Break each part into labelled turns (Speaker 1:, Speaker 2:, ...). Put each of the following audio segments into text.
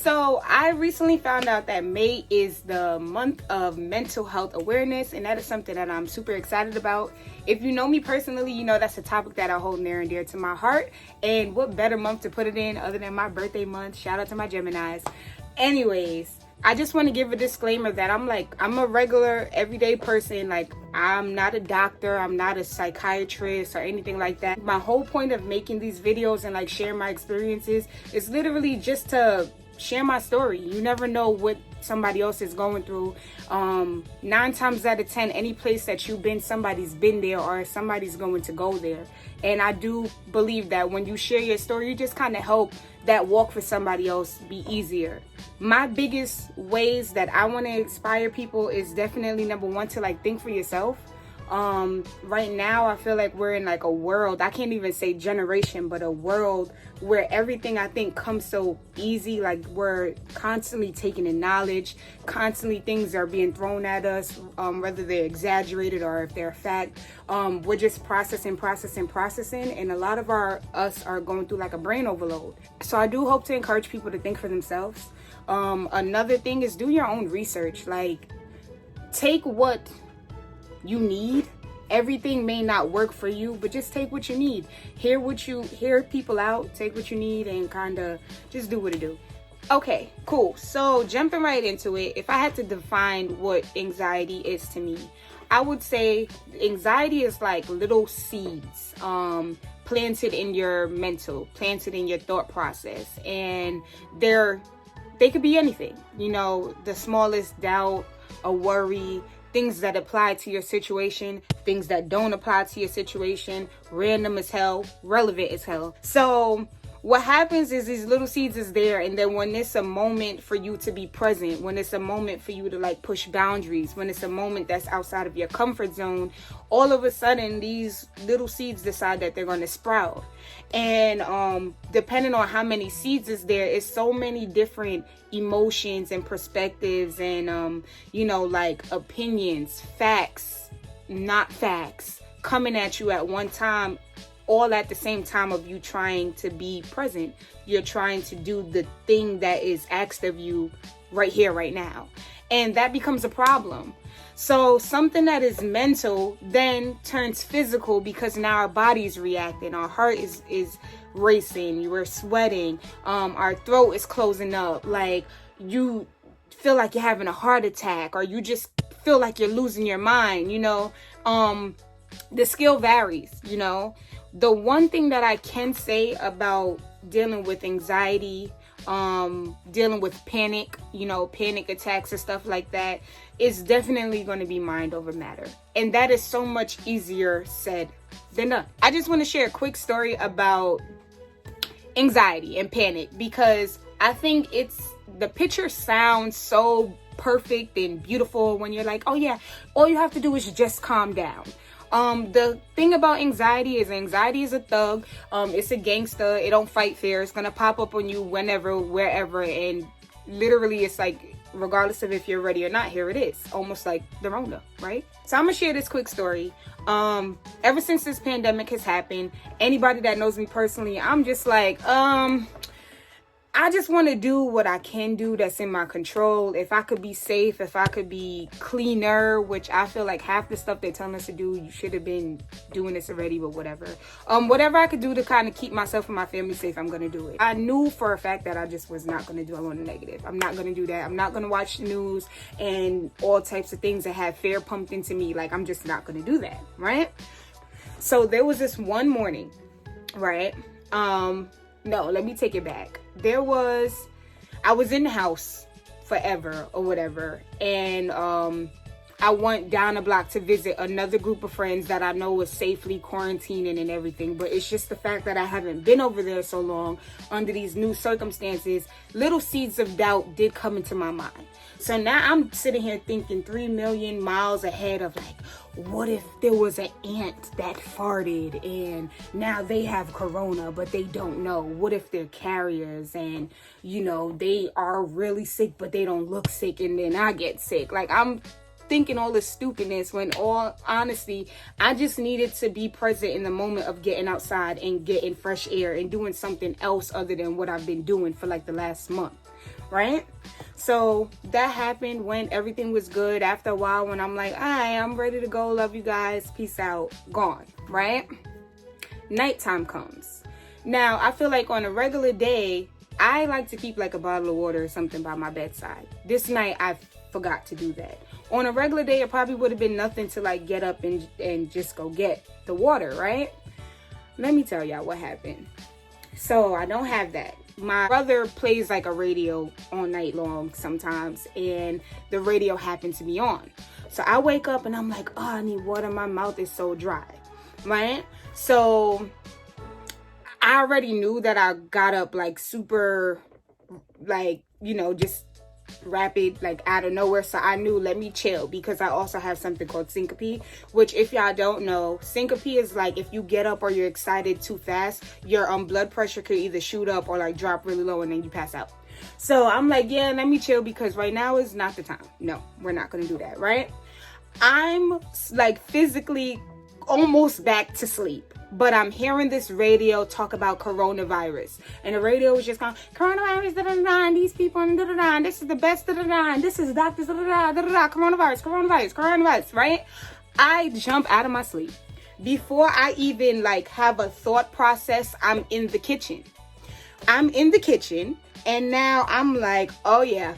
Speaker 1: So I recently found out that May is the month of mental health awareness, and that is something that I'm super excited about. If you know me personally, you know that's a topic that I hold near and dear to my heart. And what better month to put it in other than my birthday month? Shout out to my Geminis. Anyways, I just want to give a disclaimer that I'm a regular everyday person. Like, I'm not a doctor, I'm not a psychiatrist or anything like that. My whole point of making these videos and like sharing my experiences is literally just to share my story. You never know what somebody else is going through. 9 times out of 10, any place that you've been, somebody's been there or somebody's going to go there. And I do believe that when you share your story, you just kind of help that walk for somebody else be easier. My biggest ways that I want to inspire people is definitely number one, to like think for yourself. Right now I feel like we're in like a world, I can't even say generation, but a world where everything I think comes so easy. Like, we're constantly taking in knowledge, constantly things are being thrown at us, whether they're exaggerated or if they're fact. We're just processing, and a lot of us are going through like a brain overload. So I do hope to encourage people to think for themselves. Another thing is do your own research. Like, take what you need. Everything may not work for you, but just take what you need. Hear people out, take what you need, and kind of just do what it do. Okay, cool. So jumping right into it, if I had to define what anxiety is to me, I would say anxiety is like little seeds planted in your mental, planted in your thought process, and they could be anything. You know, the smallest doubt, a worry, things that apply to your situation, things that don't apply to your situation, random as hell, relevant as hell. So what happens is these little seeds is there, and then when it's a moment for you to be present, when it's a moment for you to like push boundaries, when it's a moment that's outside of your comfort zone, all of a sudden these little seeds decide that they're going to sprout. And depending on how many seeds is there, it's so many different emotions and perspectives and like opinions, facts, not facts, coming at you at one time, all at the same time of you trying to be present. You're trying to do the thing that is asked of you right here, right now. And that becomes a problem. So something that is mental then turns physical, because now our body's reacting. Our heart is racing. You are sweating. Our throat is closing up. Like, you feel like you're having a heart attack, or you just feel like you're losing your mind. The skill varies. The one thing that I can say about dealing with anxiety, dealing with panic, panic attacks and stuff like that, is definitely going to be mind over matter. And that is so much easier said than done. I just want to share a quick story about anxiety and panic, because I think the picture sounds so perfect and beautiful when you're like, oh yeah, all you have to do is just calm down. The thing about anxiety is a thug. It's a gangster. It don't fight fair. It's gonna pop up on you whenever, wherever, and literally it's like, regardless of if you're ready or not, here it is. Almost like the Rona, right? So I'm gonna share this quick story. Ever since this pandemic has happened, anybody that knows me personally, I'm just like, I just want to do what I can do that's in my control. If I could be safe, if I could be cleaner, which I feel like half the stuff they're telling us to do, you should have been doing this already, but whatever. Whatever I could do to kind of keep myself and my family safe, I'm going to do it. I knew for a fact that I just was not going to do it on the negative. I'm not going to do that. I'm not going to watch the news and all types of things that have fear pumped into me. Like, I'm just not going to do that, right? So there was this one morning, right? No, let me take it back. I was in the house forever or whatever, and I went down a block to visit another group of friends that I know was safely quarantining and everything, but it's just the fact that I haven't been over there so long under these new circumstances. Little seeds of doubt did come into my mind. So now I'm sitting here thinking 3 million miles ahead of like, what if there was an ant that farted and now they have corona, but they don't know? What if they're carriers and, they are really sick, but they don't look sick, and then I get sick? Like, I'm thinking all this stupidness when, all honesty, I just needed to be present in the moment of getting outside and getting fresh air and doing something else other than what I've been doing for like the last month, right? So that happened when everything was good. After a while, when I'm like, all right, I'm ready to go, love you guys, peace out, gone, right? Nighttime comes. Now, I feel like on a regular day, I like to keep like a bottle of water or something by my bedside. This night, I forgot to do that. On a regular day, it probably would have been nothing to like get up and just go get the water, right? Let me tell y'all what happened. So I don't have that. My brother plays like a radio all night long sometimes, and the radio happened to be on. So I wake up and I'm like, oh, I need water. My mouth is so dry, right? So I already knew that I got up like super, like, you know, just rapid, like out of nowhere. So I knew, let me chill, because I also have something called syncope, which if y'all don't know, syncope is like if you get up or you're excited too fast, your blood pressure could either shoot up or like drop really low and then you pass out. So I'm like, yeah, let me chill, because right now is not the time. No, we're not gonna do that, right? I'm like physically almost back to sleep, but I'm hearing this radio talk about coronavirus, and the radio was just going, coronavirus, da-da-da-da, these people, da-da-da, this is the best, da-da-da, this is doctors, da-da-da, da-da-da, coronavirus, right? I jump out of my sleep. Before I even like have a thought process, I'm in the kitchen. And now I'm like, oh yeah,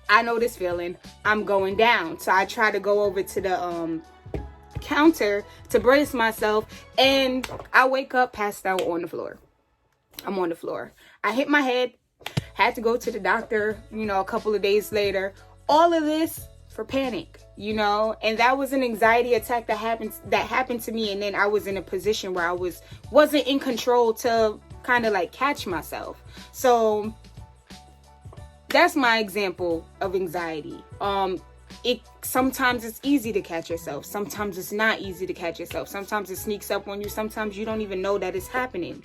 Speaker 1: I know this feeling. I'm going down. So I try to go over to the counter to brace myself, and I wake up passed out on the floor. I'm on the floor. I hit my head, had to go to the doctor, you know, a couple of days later. All of this for panic, you know, and that was an anxiety attack that happened to me, and then I was in a position where I wasn't in control to kind of like catch myself. So that's my example of anxiety. Sometimes it's easy to catch yourself. Sometimes it's not easy to catch yourself. Sometimes it sneaks up on you. Sometimes you don't even know that it's happening.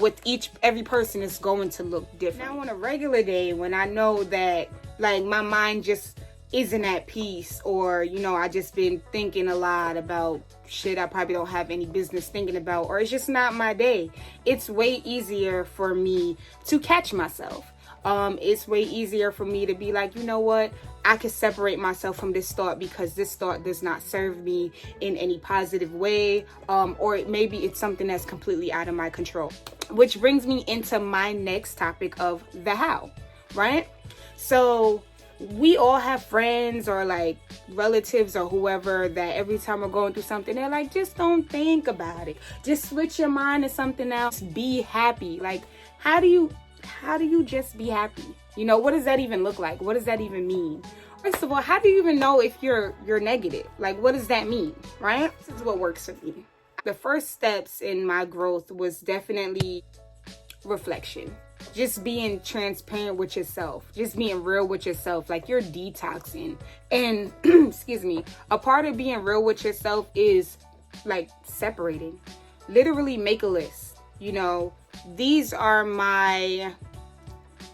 Speaker 1: With every person is going to look different. Now on a regular day, when I know that like my mind just isn't at peace, or, you know, I just been thinking a lot about shit I probably don't have any business thinking about, or it's just not my day, it's way easier for me to catch myself. It's way easier for me to be like, you know what, I can separate myself from this thought, because this thought does not serve me in any positive way, or maybe it's something that's completely out of my control. Which brings me into my next topic of the how, right? So we all have friends or like relatives or whoever that every time we're going through something, they're like, just don't think about it. Just switch your mind to something else. Be happy. Like, how do you just be happy? You know, what does that even look like? What does that even mean? First of all, how do you even know if you're negative? Like, what does that mean, right? This is what works for me. The first steps in my growth was definitely reflection. Just being transparent with yourself. Just being real with yourself. Like, you're detoxing. And, excuse me, a part of being real with yourself is like separating. Literally make a list. You know, these are my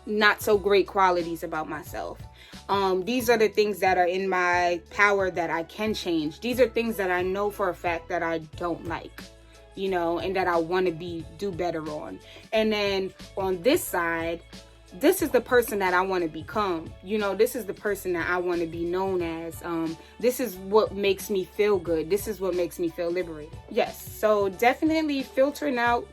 Speaker 1: not so great qualities about myself. These are the things that are in my power that I can change. These are things that I know for a fact that I don't like, you know, and that I want to do better on. And then on this side, this is the person that I want to become. You know, this is the person that I want to be known as. This is what makes me feel good. This is what makes me feel liberated. Yes, so definitely filtering out,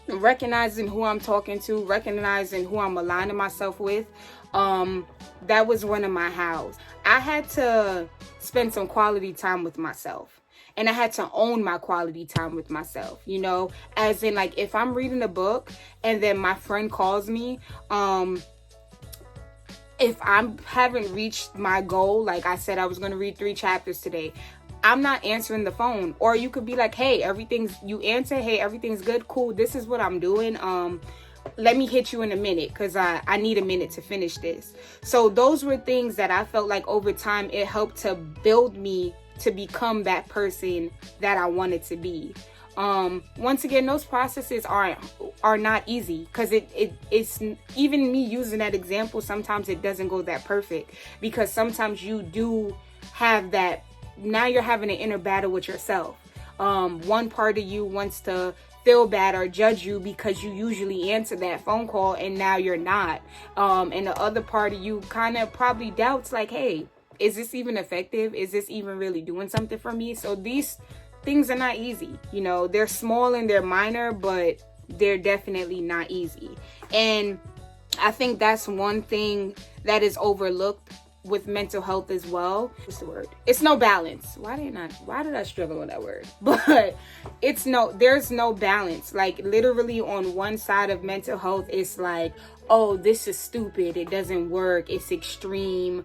Speaker 1: recognizing who I'm talking to, recognizing who I'm aligning myself with. That was one of my hows. I had to spend some quality time with myself, and I had to own my quality time with myself, you know, as in like if I'm reading a book and then my friend calls me, if I haven't reached my goal, like I said I was going to read 3 chapters today, I'm not answering the phone. Or you could be like, hey, you answer, hey, everything's good, cool, this is what I'm doing, let me hit you in a minute, because I need a minute to finish this. So those were things that I felt like over time it helped to build me to become that person that I wanted to be. Once again, those processes are not easy, because it's even me using that example, sometimes it doesn't go that perfect, because sometimes you do have that, now you're having an inner battle with yourself. One part of you wants to feel bad or judge you because you usually answer that phone call and now you're not. And the other part of you kind of probably doubts like, hey, is this even effective? Is this even really doing something for me? So these things are not easy. You know, they're small and they're minor, but they're definitely not easy. And I think that's one thing that is overlooked with mental health as well. What's the word? It's no balance. Why did I struggle with that word? But there's no balance. Like literally on one side of mental health, it's like, oh, this is stupid. It doesn't work. It's extreme.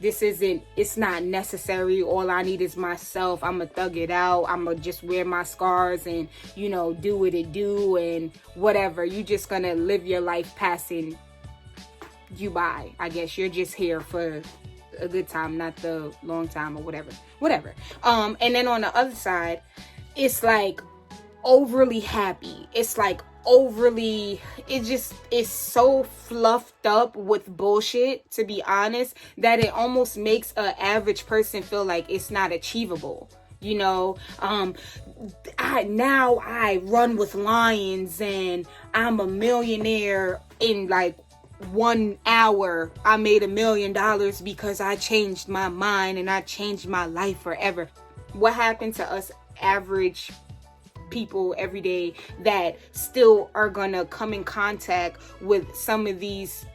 Speaker 1: It's not necessary. All I need is myself. I'ma thug it out. I'ma just wear my scars and, you know, do what it do and whatever. You just gonna live your life passing you by. I guess you're just here for a good time, not the long time or whatever. And then on the other side, it's like overly happy. It's like it's so fluffed up with bullshit, to be honest, that it almost makes an average person feel like it's not achievable. You know, I run with lions and I'm a millionaire in like 1 hour. I made $1 million because I changed my mind and I changed my life forever. What happened to us average people every day that still are gonna come in contact with some of these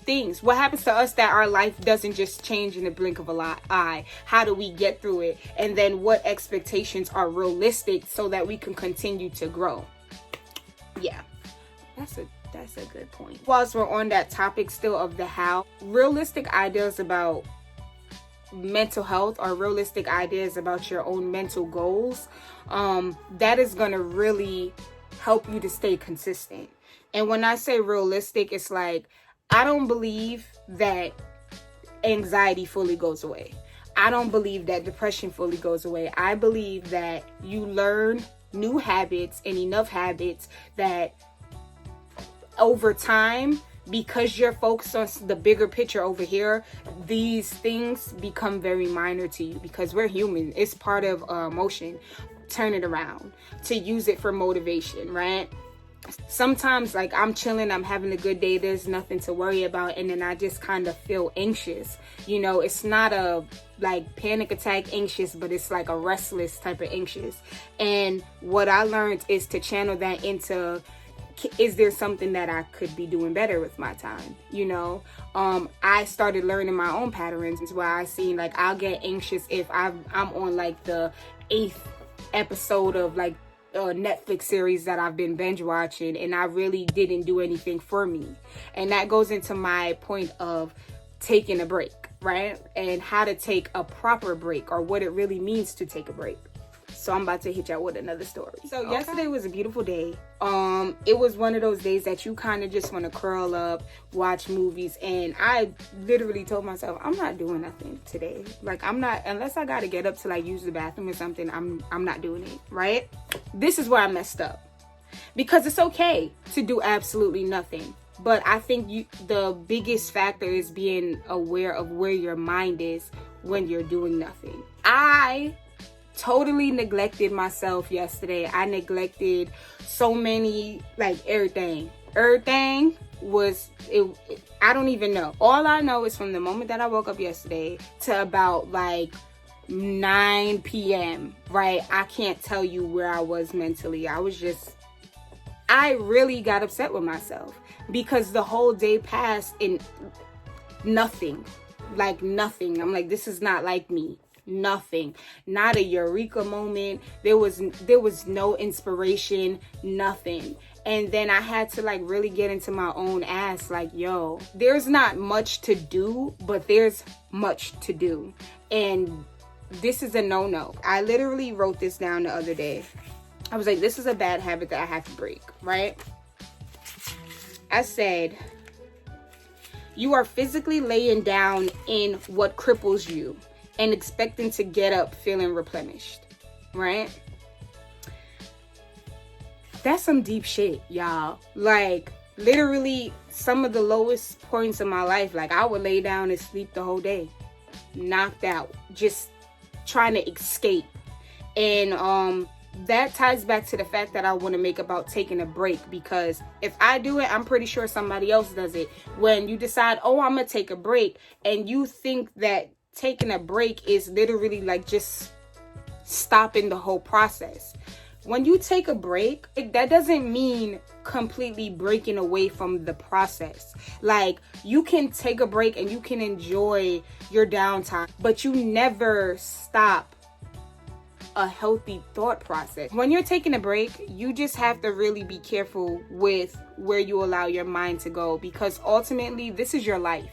Speaker 1: things? What happens to us that our life doesn't just change in the blink of an eye? How do we get through it? And then what expectations are realistic so that we can continue to grow? Yeah, that's a good point. Whilst we're on that topic still of the how, realistic ideas about mental health or realistic ideas about your own mental goals, that is going to really help you to stay consistent. And when I say realistic, it's like, I don't believe that anxiety fully goes away. I don't believe that depression fully goes away. I believe that you learn new habits and enough habits that over time, because you're focused on the bigger picture over here, these things become very minor to you because we're human. It's part of emotion. Turn it around to use it for motivation, right? Sometimes like I'm chilling, I'm having a good day, there's nothing to worry about, and then I just kind of feel anxious. You know, it's not a like panic attack anxious, but it's like a restless type of anxious. And what I learned is to channel that into, is there something that I could be doing better with my time? You know, I started learning my own patterns where I seen like I'll get anxious if I'm on like the 8th episode of like a Netflix series that I've been binge watching and I really didn't do anything for me. And that goes into my point of taking a break, right? And how to take a proper break or what it really means to take a break. So I'm about to hit y'all with another story. So yesterday was a beautiful day. It was one of those days that you kind of just want to curl up, watch movies, and I literally told myself, I'm not doing nothing today. Like I'm not, unless I gotta get up to like use the bathroom or something, I'm not doing it, right? This is where I messed up. Because it's okay to do absolutely nothing. But I think the biggest factor is being aware of where your mind is when you're doing nothing. I totally neglected myself yesterday. I neglected so many, like everything. Everything was, I don't even know. All I know is from the moment that I woke up yesterday to about like 9 p.m., right? I can't tell you where I was mentally. I really got upset with myself because the whole day passed in nothing. Like nothing. I'm like, this is not like me. Nothing. Not a eureka moment. There was no inspiration, nothing. And then I had to like really get into my own ass like, yo, there's not much to do, but there's much to do. And this is a no-no. I literally wrote this down the other day. I was like, this is a bad habit that I have to break, right? I said, you are physically laying down in what cripples you and expecting to get up feeling replenished, right? That's some deep shit, y'all. Like, literally, some of the lowest points of my life, like, I would lay down and sleep the whole day. Knocked out. Just trying to escape. And that ties back to the fact that I want to make about taking a break, because if I do it, I'm pretty sure somebody else does it. When you decide, oh, I'm gonna take a break, and you think that taking a break is literally like just stopping the whole process. When you take a break, that doesn't mean completely breaking away from the process. Like, you can take a break and you can enjoy your downtime, but you never stop a healthy thought process. When you're taking a break, you just have to really be careful with where you allow your mind to go, because ultimately this is your life.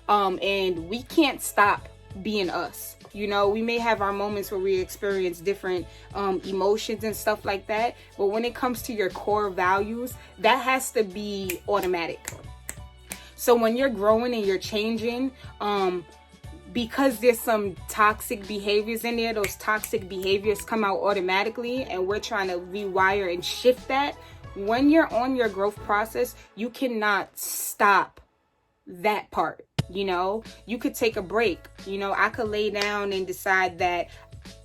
Speaker 1: And we can't stop being us. You know, we may have our moments where we experience different emotions and stuff like that, but when it comes to your core values, that has to be automatic. So when you're growing and you're changing, because there's some toxic behaviors in there, those toxic behaviors come out automatically, and we're trying to rewire and shift that. When you're on your growth process, you cannot stop that part. You know, you could take a break. You know, I could lay down and decide that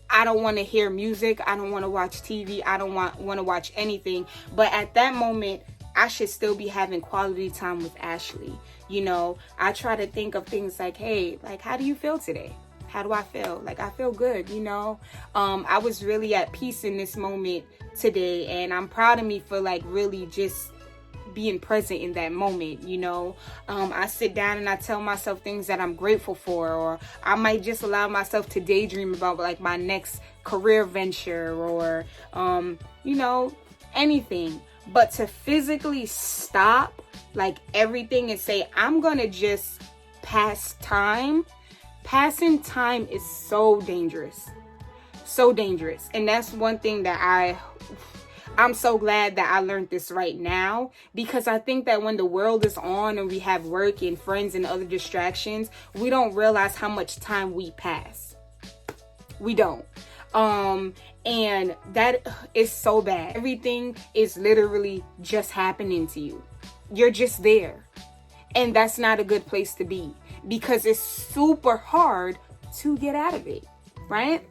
Speaker 1: I don't want to hear music, I don't want to watch TV, I don't want to watch anything. But at that moment, I should still be having quality time with Ashley. You know, I try to think of things like, hey, like, how do you feel today? How do I feel? Like, I feel good, you know. I was really at peace in this moment today, and I'm proud of me for like really just being present in that moment. You know, I sit down and I tell myself things that I'm grateful for, or I might just allow myself to daydream about like my next career venture, or you know, anything. But to physically stop like everything and say, I'm gonna just pass time. Passing time is so dangerous. So dangerous. And that's one thing that I'm so glad that I learned this right now, because I think that when the world is on and we have work and friends and other distractions, we don't realize how much time we pass. We don't. And that is so bad. Everything is literally just happening to you. You're just there. And that's not a good place to be, because it's super hard to get out of it, right?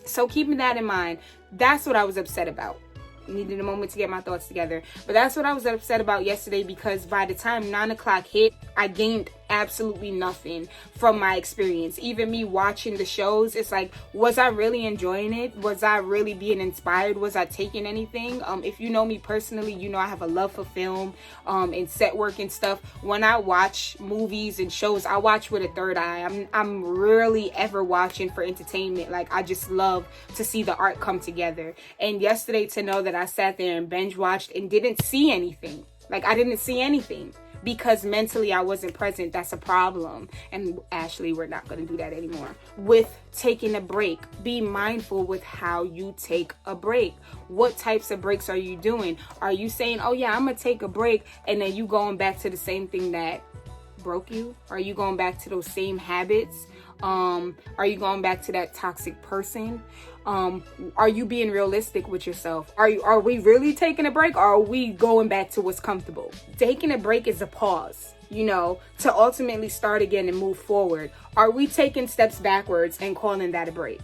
Speaker 1: So keeping that in mind, that's what I was upset about. Needed a moment to get my thoughts together. But that's what I was upset about yesterday, because by the time 9 o'clock hit, I gained absolutely nothing from my experience. Even me watching the shows, it's like, was I really enjoying it? Was I really being inspired? Was I taking anything? If you know me personally, you know I have a love for film and set work and stuff. When I watch movies and shows, I watch with a third eye. I'm rarely ever watching for entertainment. Like, I just love to see the art come together. And yesterday, to know that I sat there and binge watched and didn't see anything. Like, I didn't see anything, because mentally I wasn't present. That's a problem. And Ashley, we're not going to do that anymore. With taking a break, be mindful with how you take a break. What types of breaks are you doing? Are you saying, oh yeah, I'm going to take a break, and then you going back to the same thing that broke you? Are you going back to those same habits? Are you going back to that toxic person? Are you being realistic with yourself? Are we really taking a break, or are we going back to what's comfortable? Taking a break is a pause, you know, to ultimately start again and move forward. Are we taking steps backwards and calling that a break?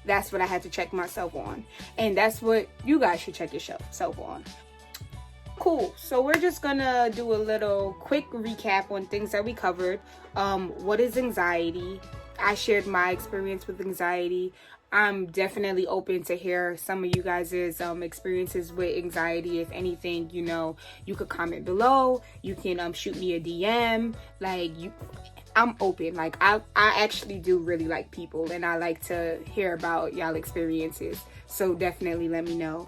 Speaker 1: That's what I had to check myself on. And that's what you guys should check yourself on. Cool. So we're just gonna do a little quick recap on things that we covered. What is anxiety? I shared my experience with anxiety. I'm definitely open to hear some of you guys' experiences with anxiety. If anything, you know, you could comment below. You can shoot me a DM. I'm open. Like, I actually do really like people, and I like to hear about y'all experiences. So definitely let me know.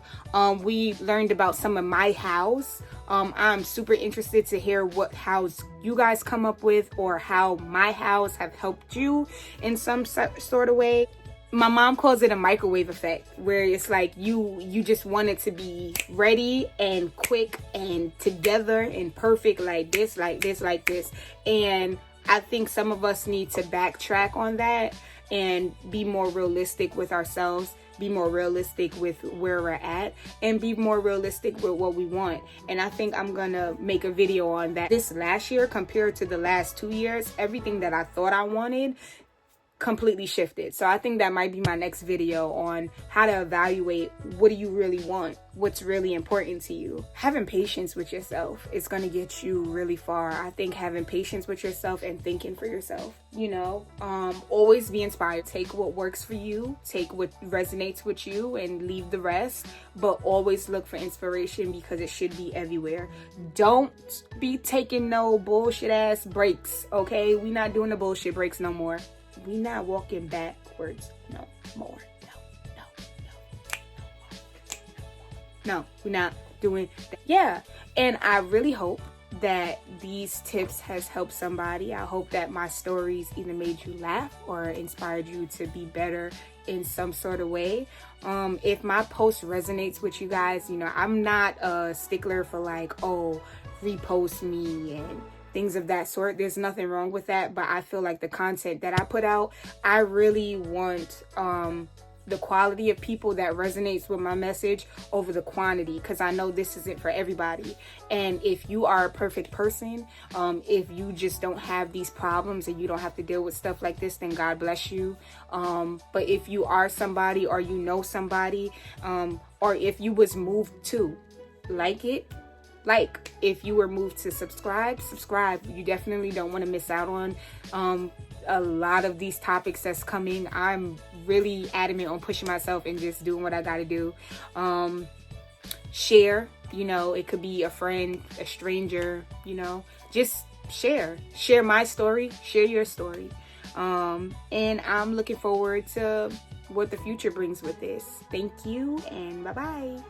Speaker 1: We learned about some of my hows. I'm super interested to hear what hows you guys come up with, or how my hows have helped you in some sort of way. My mom calls it a microwave effect, where it's like you just want it to be ready and quick and together and perfect, like this, like this, like this. And I think some of us need to backtrack on that and be more realistic with ourselves, be more realistic with where we're at, and be more realistic with what we want. And I think I'm gonna make a video on that. This last year compared to the last 2 years, everything that I thought I wanted completely shifted. So I think that might be my next video on how to evaluate what do you really want, what's really important to you. Having patience with yourself is going to get you really far. I think having patience with yourself and thinking for yourself, you know, always be inspired. Take what works for you, take what resonates with you, and leave the rest, but always look for inspiration because it should be everywhere. Don't be taking no bullshit ass breaks, okay? We not doing the bullshit breaks no more. We not walking backwards no more. No, we're not doing that. Yeah, and I really hope that these tips has helped somebody. I hope that my stories either made you laugh or inspired you to be better in some sort of way. If my post resonates with you guys, you know, I'm not a stickler for like, oh, repost me and things of that sort. There's nothing wrong with that, but I feel like the content that I put out, I really want the quality of people that resonates with my message over the quantity, because I know this isn't for everybody. And if you are a perfect person, if you just don't have these problems and you don't have to deal with stuff like this, then God bless you. But if you are somebody, or you know somebody, or if you was moved to like it, like, if you were moved to subscribe. You definitely don't want to miss out on a lot of these topics that's coming. I'm really adamant on pushing myself and just doing what I gotta do. Share, you know, it could be a friend, a stranger, you know, just share my story, share your story. And I'm looking forward to what the future brings with this. Thank you, and bye-bye.